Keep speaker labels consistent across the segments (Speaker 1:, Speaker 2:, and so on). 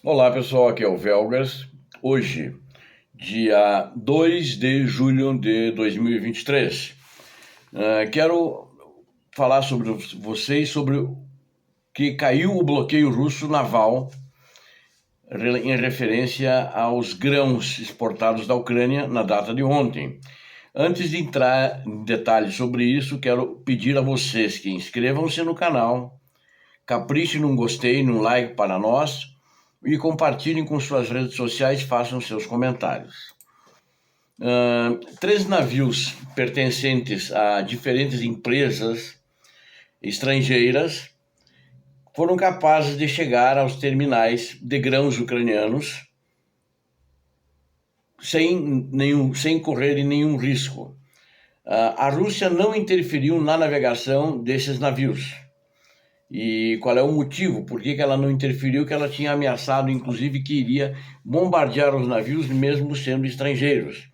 Speaker 1: Olá pessoal, aqui é o Velgas. Hoje, dia 2 de julho de 2023, quero falar sobre vocês sobre que caiu o bloqueio russo naval em referência aos grãos exportados da Ucrânia na data de ontem. Antes de entrar em detalhes sobre isso, quero pedir a vocês que inscrevam-se no canal, caprichem num gostei, num like para nós e compartilhem com suas redes sociais, façam seus comentários. Três navios pertencentes a diferentes empresas estrangeiras foram capazes de chegar aos terminais de grãos ucranianos sem correr nenhum risco. A Rússia não interferiu na navegação desses navios. E qual é o motivo? Por que ela não interferiu? Que ela tinha ameaçado, inclusive, que iria bombardear os navios, mesmo sendo estrangeiros.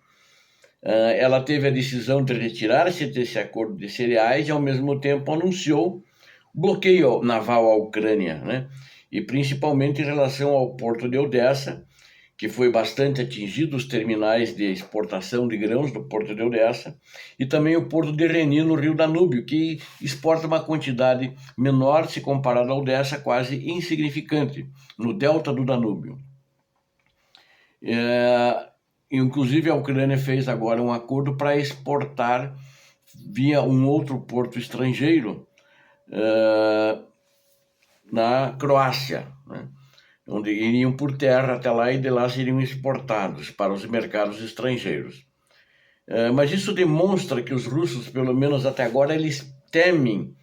Speaker 1: Ela teve a decisão de retirar-se desse acordo de cereais e, ao mesmo tempo, anunciou bloqueio naval à Ucrânia, né? E principalmente em relação ao porto de Odessa, que foi bastante atingido, os terminais de exportação de grãos do porto de Odessa, e também o porto de Reni, no rio Danúbio, que exporta uma quantidade menor se comparado a Odessa, quase insignificante, no delta do Danúbio. Inclusive, a Ucrânia fez agora um acordo para exportar via um outro porto estrangeiro na Croácia, né? Onde iriam por terra até lá e de lá seriam exportados para os mercados estrangeiros. Mas isso demonstra que os russos, pelo menos até agora, eles temem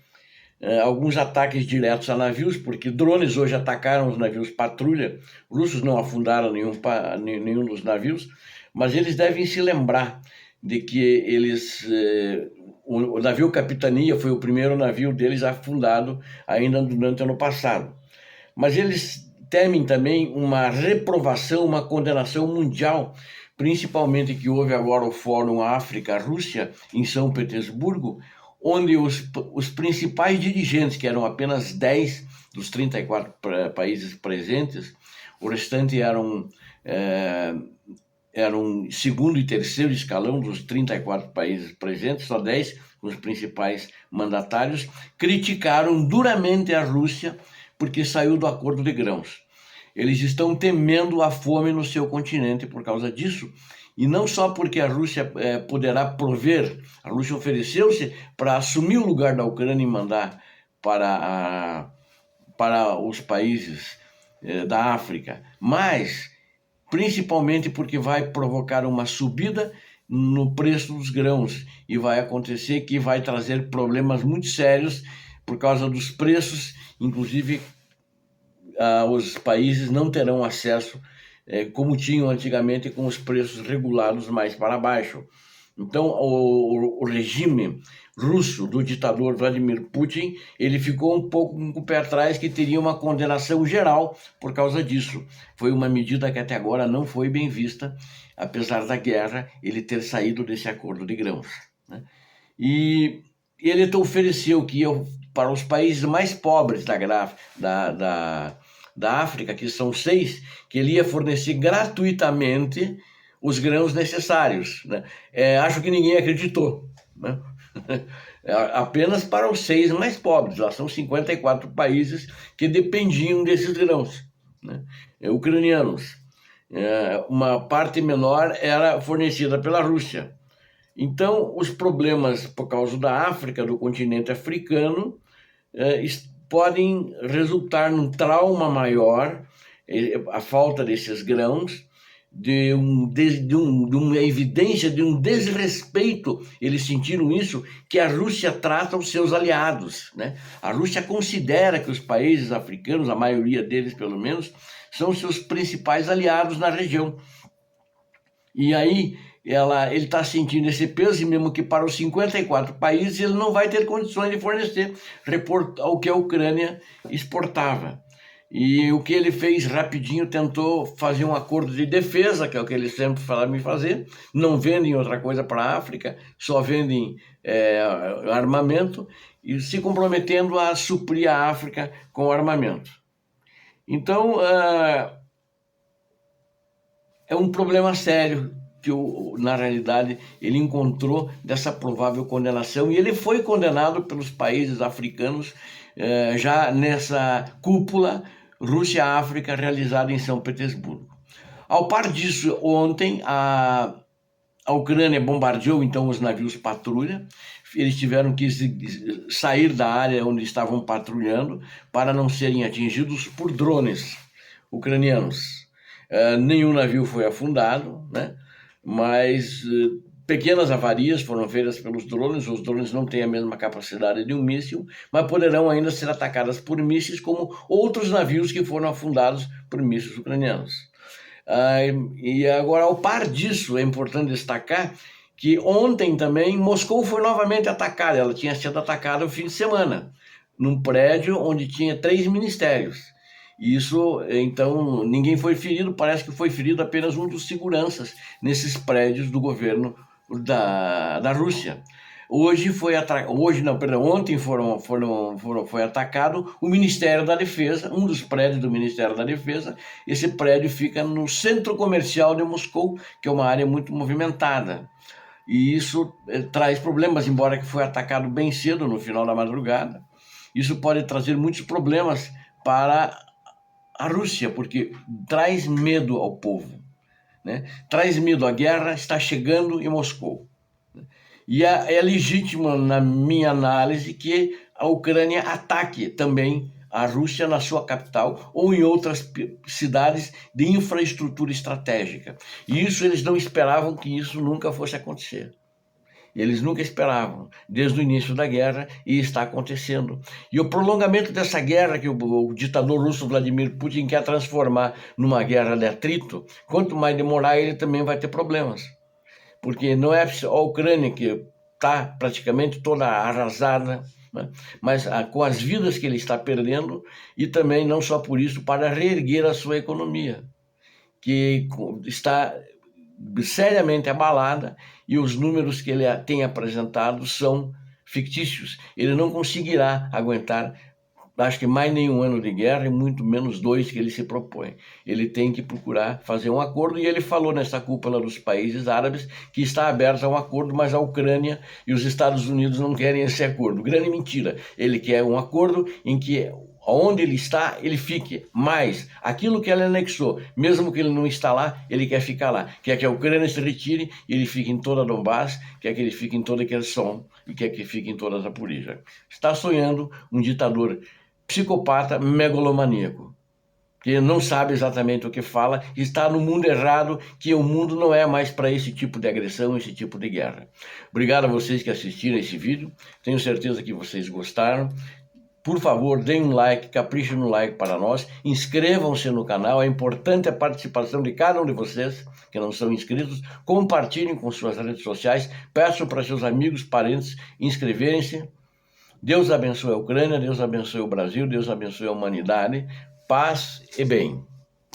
Speaker 1: alguns ataques diretos a navios, porque drones hoje atacaram os navios patrulha. Os russos não afundaram nenhum dos navios, mas eles devem se lembrar de que o navio Capitania foi o primeiro navio deles afundado ainda durante o ano passado. Mas eles temem também uma reprovação, uma condenação mundial, principalmente que houve agora o Fórum África-Rússia em São Petersburgo, onde os principais dirigentes, que eram apenas 10 dos 34 países presentes, o restante eram segundo e terceiro escalão dos 34 países presentes, só 10 os principais mandatários, criticaram duramente a Rússia porque saiu do acordo de grãos. Eles estão temendo a fome no seu continente por causa disso, e não só porque a Rússia poderá prover, a Rússia ofereceu-se para assumir o lugar da Ucrânia e mandar para os países da África, mas principalmente porque vai provocar uma subida no preço dos grãos e vai acontecer que vai trazer problemas muito sérios por causa dos preços, inclusive os países não terão acesso como tinham antigamente, com os preços regulados mais para baixo. Então, o regime russo do ditador Vladimir Putin, ele ficou um pouco com o pé atrás, que teria uma condenação geral por causa disso. Foi uma medida que até agora não foi bem vista, apesar da guerra, ele ter saído desse acordo de grãos, né? E ele ofereceu que para os países mais pobres da África, que são 6, que ele ia fornecer gratuitamente os grãos necessários, né? Acho que ninguém acreditou, né? Apenas para os 6 mais pobres. Lá são 54 países que dependiam desses grãos, né? Ucranianos. Uma parte menor era fornecida pela Rússia. Então, os problemas por causa da África, do continente africano, podem resultar num trauma maior, a falta desses grãos, de uma evidência de um desrespeito. Eles sentiram isso, que a Rússia trata os seus aliados, né? A Rússia considera que os países africanos, a maioria deles pelo menos, são seus principais aliados na região. E aí ele está sentindo esse peso, e mesmo que para os 54 países ele não vai ter condições de fornecer o que a Ucrânia exportava. E o que ele fez rapidinho, tentou fazer um acordo de defesa, que é o que eles sempre falaram em fazer. Não vendem outra coisa para a África, só vendem armamento, e se comprometendo a suprir a África com armamento. Então, é um problema sério que, na realidade, ele encontrou dessa provável condenação, e ele foi condenado pelos países africanos já nessa cúpula Rússia-África realizada em São Petersburgo. Ao par disso, ontem a Ucrânia bombardeou então os navios patrulha. Eles tiveram que sair da área onde estavam patrulhando para não serem atingidos por drones ucranianos. Nenhum navio foi afundado, né? Mas pequenas avarias foram feitas pelos drones. Os drones não têm a mesma capacidade de um míssil, mas poderão ainda ser atacadas por mísseis, como outros navios que foram afundados por mísseis ucranianos. E agora, ao par disso, é importante destacar que ontem também Moscou foi novamente atacada. Ela tinha sido atacada no fim de semana, num prédio onde tinha 3 ministérios. Isso, então, ninguém foi ferido, parece que foi ferido apenas um dos seguranças nesses prédios do governo da Rússia. Ontem foi atacado o Ministério da Defesa, um dos prédios do Ministério da Defesa. Esse prédio fica no centro comercial de Moscou, que é uma área muito movimentada. E isso traz problemas, embora que foi atacado bem cedo, no final da madrugada. Isso pode trazer muitos problemas para a Rússia, porque traz medo ao povo, né? Traz medo, a guerra está chegando em Moscou. E é legítimo, na minha análise, que a Ucrânia ataque também a Rússia na sua capital ou em outras cidades de infraestrutura estratégica. E isso eles não esperavam que isso nunca fosse acontecer. Eles nunca esperavam, desde o início da guerra, e está acontecendo. E o prolongamento dessa guerra que o ditador russo Vladimir Putin quer transformar numa guerra de atrito, quanto mais demorar, ele também vai ter problemas. Porque não é a Ucrânia que está praticamente toda arrasada, né? Mas com as vidas que ele está perdendo, e também não só por isso, para reerguer a sua economia, que está seriamente abalada, e os números que ele tem apresentado são fictícios. Ele não conseguirá aguentar, acho que mais nenhum ano de guerra, e muito menos 2 que ele se propõe. Ele tem que procurar fazer um acordo, e ele falou nessa cúpula dos países árabes que está aberto a um acordo, mas a Ucrânia e os Estados Unidos não querem esse acordo. Grande mentira. Ele quer um acordo em que onde ele está, ele fique, mas aquilo que ele anexou, mesmo que ele não está lá, ele quer ficar lá. Quer que a Ucrânia se retire e ele fique em toda a Donbass, quer que ele fique em toda Kherson e quer que fique em toda a Zaporizhia. Está sonhando um ditador psicopata megalomaníaco, que não sabe exatamente o que fala, está no mundo errado, que o mundo não é mais para esse tipo de agressão, esse tipo de guerra. Obrigado a vocês que assistiram esse vídeo, tenho certeza que vocês gostaram. Por favor, deem um like, caprichem no like para nós, inscrevam-se no canal, é importante a participação de cada um de vocês que não são inscritos, compartilhem com suas redes sociais, peçam para seus amigos, parentes inscreverem-se. Deus abençoe a Ucrânia, Deus abençoe o Brasil, Deus abençoe a humanidade, paz e bem.